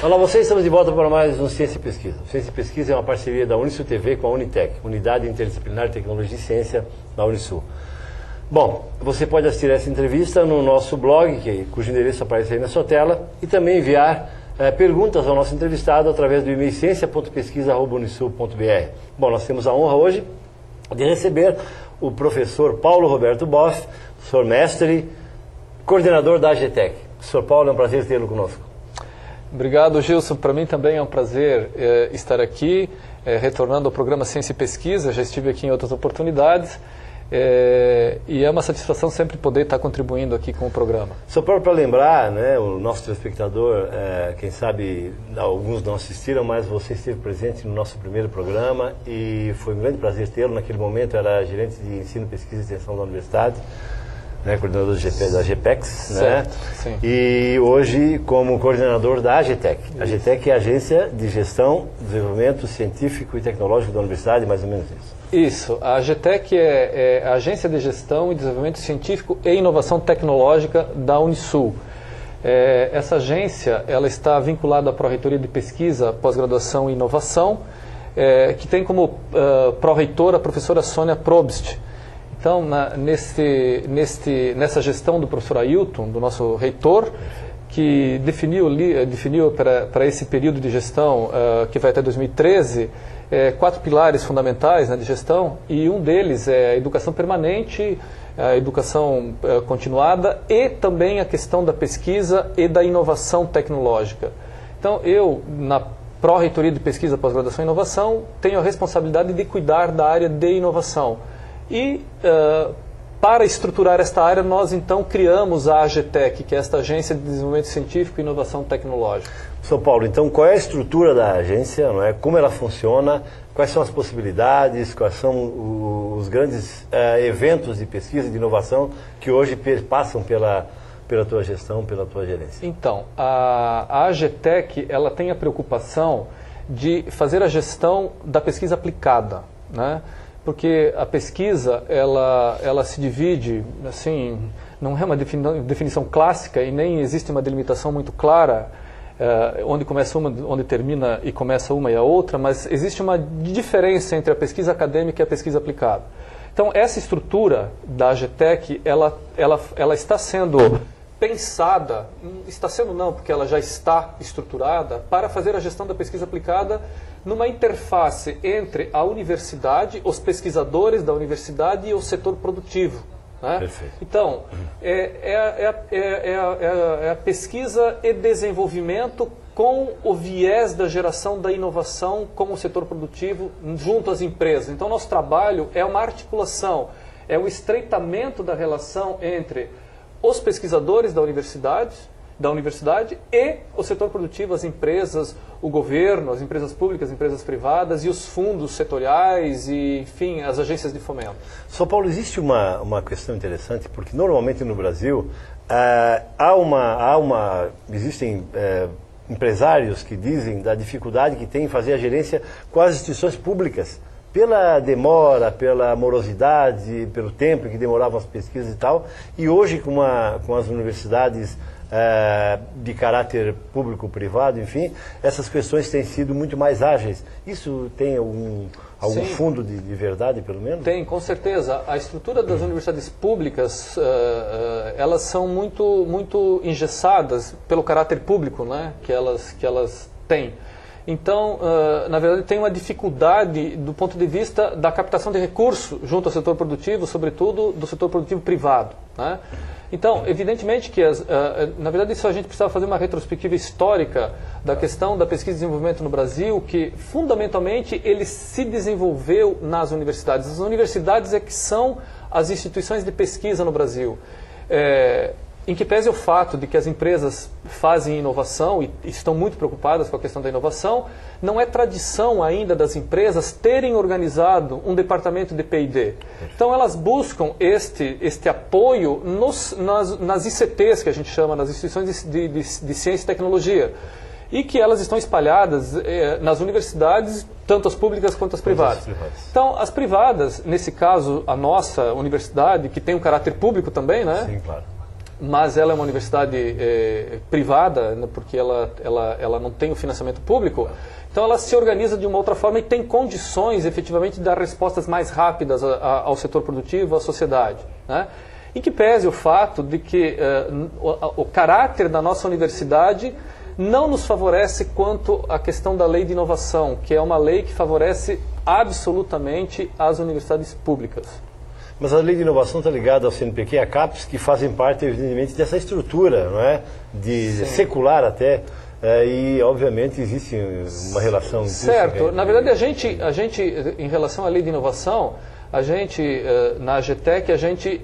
Olá, vocês, estamos de volta para mais um Ciência e Pesquisa. O Ciência e Pesquisa é uma parceria da Unisul TV com a Unitec, Unidade Interdisciplinar de Tecnologia e Ciência da Unisul. Bom, você pode assistir essa entrevista no nosso blog, cujo endereço aparece aí na sua tela, e também enviar perguntas ao nosso entrevistado através do e-mail ciência.pesquisa@unisul.br. Bom, nós temos a honra hoje de receber o professor Paulo Roberto Boff, professor mestre, coordenador da AGTEC. Professor Paulo, é um prazer tê-lo conosco. Obrigado, Gilson. Para mim também é um prazer estar aqui, retornando ao programa Ciência e Pesquisa. Já estive aqui em outras oportunidades e é uma satisfação sempre poder estar contribuindo aqui com o programa. Só para lembrar, né, o nosso telespectador, quem sabe alguns não assistiram, mas você esteve presente no nosso primeiro programa e foi um grande prazer tê-lo. Naquele momento era gerente de ensino, pesquisa e extensão da universidade, né, coordenador da GPEX, né? Sim. E hoje como coordenador da AGTEC. A AGTEC é a Agência de Gestão, Desenvolvimento Científico e Tecnológico da Universidade, mais ou menos isso. Isso, a AGTEC é a Agência de Gestão e Desenvolvimento Científico e Inovação Tecnológica da Unisul. Essa agência ela está vinculada à Pró-Reitoria de Pesquisa, Pós-Graduação e Inovação, que tem como pró-reitora a professora Sônia Probst. Então, nessa gestão do professor Ailton, do nosso reitor, que definiu para esse período de gestão, que vai até 2013, 4 pilares fundamentais, né, de gestão, e um deles é a educação permanente, a educação continuada e também a questão da pesquisa e da inovação tecnológica. Então, eu, na Pró-Reitoria de Pesquisa, Pós-Graduação e Inovação, tenho a responsabilidade de cuidar da área de inovação. E para estruturar esta área, nós então criamos a AGTEC, que é esta Agência de Desenvolvimento Científico e Inovação Tecnológica. São Paulo, então qual é a estrutura da agência, não é? Como ela funciona, quais são as possibilidades, quais são os grandes eventos de pesquisa e de inovação que hoje passam pela tua gestão, pela tua gerência? Então, a AGTEC ela tem a preocupação de fazer a gestão da pesquisa aplicada, né? Porque a pesquisa, ela se divide, assim, não é uma definição clássica e nem existe uma delimitação muito clara, onde começa uma, onde termina e começa uma e a outra, mas existe uma diferença entre a pesquisa acadêmica e a pesquisa aplicada. Então, essa estrutura da AGTEC, ela está sendo pensada, está sendo não, porque ela já está estruturada, para fazer a gestão da pesquisa aplicada numa interface entre a universidade, os pesquisadores da universidade e o setor produtivo. Né? Perfeito. Então, é a pesquisa e desenvolvimento com o viés da geração da inovação com o setor produtivo junto às empresas. Então, nosso trabalho é uma articulação, é o estreitamento da relação entre os pesquisadores da universidade e o setor produtivo, as empresas, o governo, as empresas públicas, as empresas privadas e os fundos setoriais e, enfim, as agências de fomento. São Paulo, existe uma questão interessante, porque normalmente no Brasil existem empresários que dizem da dificuldade que tem em fazer a gerência com as instituições públicas, pela demora, pela morosidade, pelo tempo que demoravam as pesquisas e tal, e hoje com as universidades de caráter público-privado, enfim, essas questões têm sido muito mais ágeis. Isso tem algum fundo de verdade, pelo menos? Tem, com certeza. A estrutura das universidades públicas, elas são muito engessadas pelo caráter público, né, que elas têm. Então, na verdade, tem uma dificuldade do ponto de vista da captação de recursos junto ao setor produtivo, sobretudo do setor produtivo privado, né? Então, evidentemente que, na verdade, isso a gente precisava fazer uma retrospectiva histórica da questão da pesquisa e desenvolvimento no Brasil, que, fundamentalmente, ele se desenvolveu nas universidades. As universidades é que são as instituições de pesquisa no Brasil. Em que pese o fato de que as empresas fazem inovação e estão muito preocupadas com a questão da inovação, não é tradição ainda das empresas terem organizado um departamento de P&D. Então elas buscam este apoio nas ICTs, que a gente chama, nas instituições de ciência e tecnologia, e que elas estão espalhadas nas universidades, tanto as públicas quanto as privadas. Então, as privadas, nesse caso, a nossa universidade, que tem um caráter público também, né? Sim, claro. mas ela é uma universidade privada, né, porque ela não tem o financiamento público, então ela se organiza de uma outra forma e tem condições, efetivamente, de dar respostas mais rápidas ao setor produtivo, à sociedade, né? Em que pese o fato de que o caráter da nossa universidade não nos favorece quanto à questão da lei de inovação, que é uma lei que favorece absolutamente as universidades públicas. Mas a lei de inovação está ligada ao CNPq e à CAPES, que fazem parte, evidentemente, dessa estrutura, não é? De secular até, e, obviamente, existe uma relação... Certo. Na verdade, a gente, em relação à lei de inovação, a gente, na AGETEC, a gente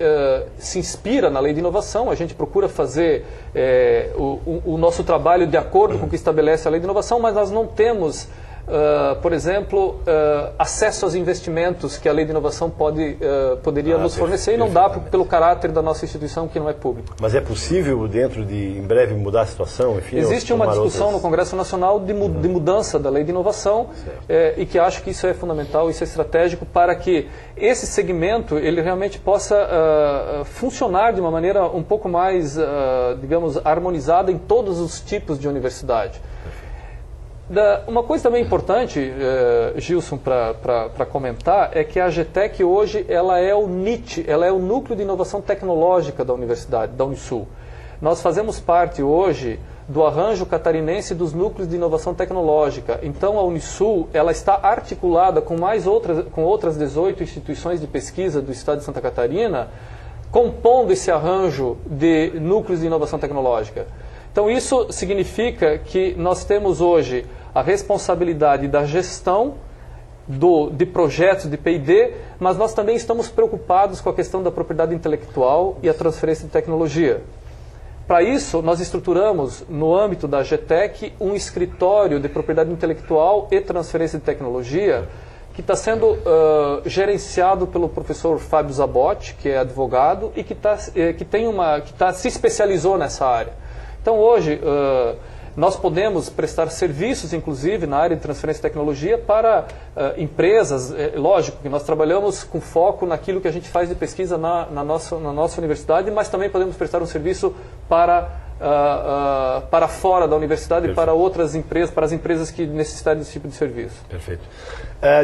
se inspira na lei de inovação, a gente procura fazer o nosso trabalho de acordo com o que estabelece a lei de inovação, mas nós não temos, por exemplo, acesso aos investimentos que a lei de inovação poderia nos fornecer, e não dá pelo caráter da nossa instituição, que não é público. Mas é possível, dentro de, em breve, mudar a situação? Enfim, existe uma discussão no Congresso Nacional de mudança da lei de inovação, e que acho que isso é fundamental, isso é estratégico para que esse segmento ele realmente possa funcionar de uma maneira um pouco mais, digamos, harmonizada em todos os tipos de universidade. Uma coisa também importante, Gilson, para comentar, é que a AGETEC hoje ela é o NIT, ela é o Núcleo de Inovação Tecnológica da Universidade, da Unisul. Nós fazemos parte hoje do arranjo catarinense dos núcleos de inovação tecnológica. Então a Unisul ela está articulada com outras 18 instituições de pesquisa do estado de Santa Catarina, compondo esse arranjo de núcleos de inovação tecnológica. Então isso significa que nós temos hoje a responsabilidade da gestão de projetos de P&D, mas nós também estamos preocupados com a questão da propriedade intelectual e a transferência de tecnologia. Para isso, nós estruturamos, no âmbito da AGETEC, um escritório de propriedade intelectual e transferência de tecnologia que está sendo gerenciado pelo professor Fábio Zabotti, que é advogado e que se especializou nessa área. Então, hoje, nós podemos prestar serviços, inclusive, na área de transferência de tecnologia para empresas. Lógico que nós trabalhamos com foco naquilo que a gente faz de pesquisa na nossa universidade, mas também podemos prestar um serviço para fora da universidade. Perfeito. Para outras empresas, para as empresas que necessitarem desse tipo de serviço. Perfeito.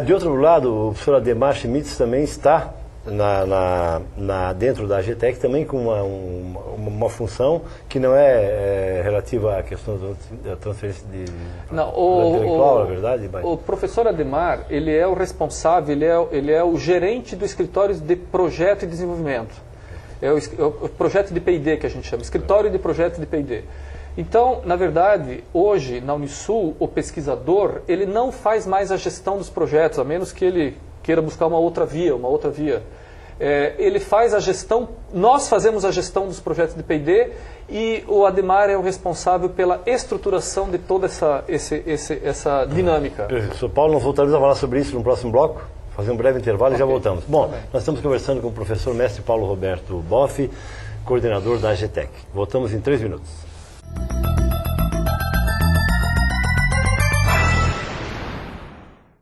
De outro lado, o professor Ademar Schmitz também está dentro da AGETEC também com uma função que não é relativa à questão da transferência de intelectual, na verdade? Mas... O professor Ademar, ele é o responsável, ele é o gerente do escritório de projeto e desenvolvimento. É o projeto de P&D que a gente chama, escritório de projeto de P&D. Então, na verdade, hoje, na Unisul, o pesquisador, ele não faz mais a gestão dos projetos, a menos que ele queira buscar uma outra via. Ele faz a gestão, nós fazemos a gestão dos projetos de P&D e o Ademar é o responsável pela estruturação de toda essa dinâmica. Professor Paulo, nós voltaremos a falar sobre isso no próximo bloco, fazer um breve intervalo e já voltamos. Bom, nós estamos conversando com o professor mestre Paulo Roberto Boff, coordenador da AGETEC. Voltamos em 3 minutos.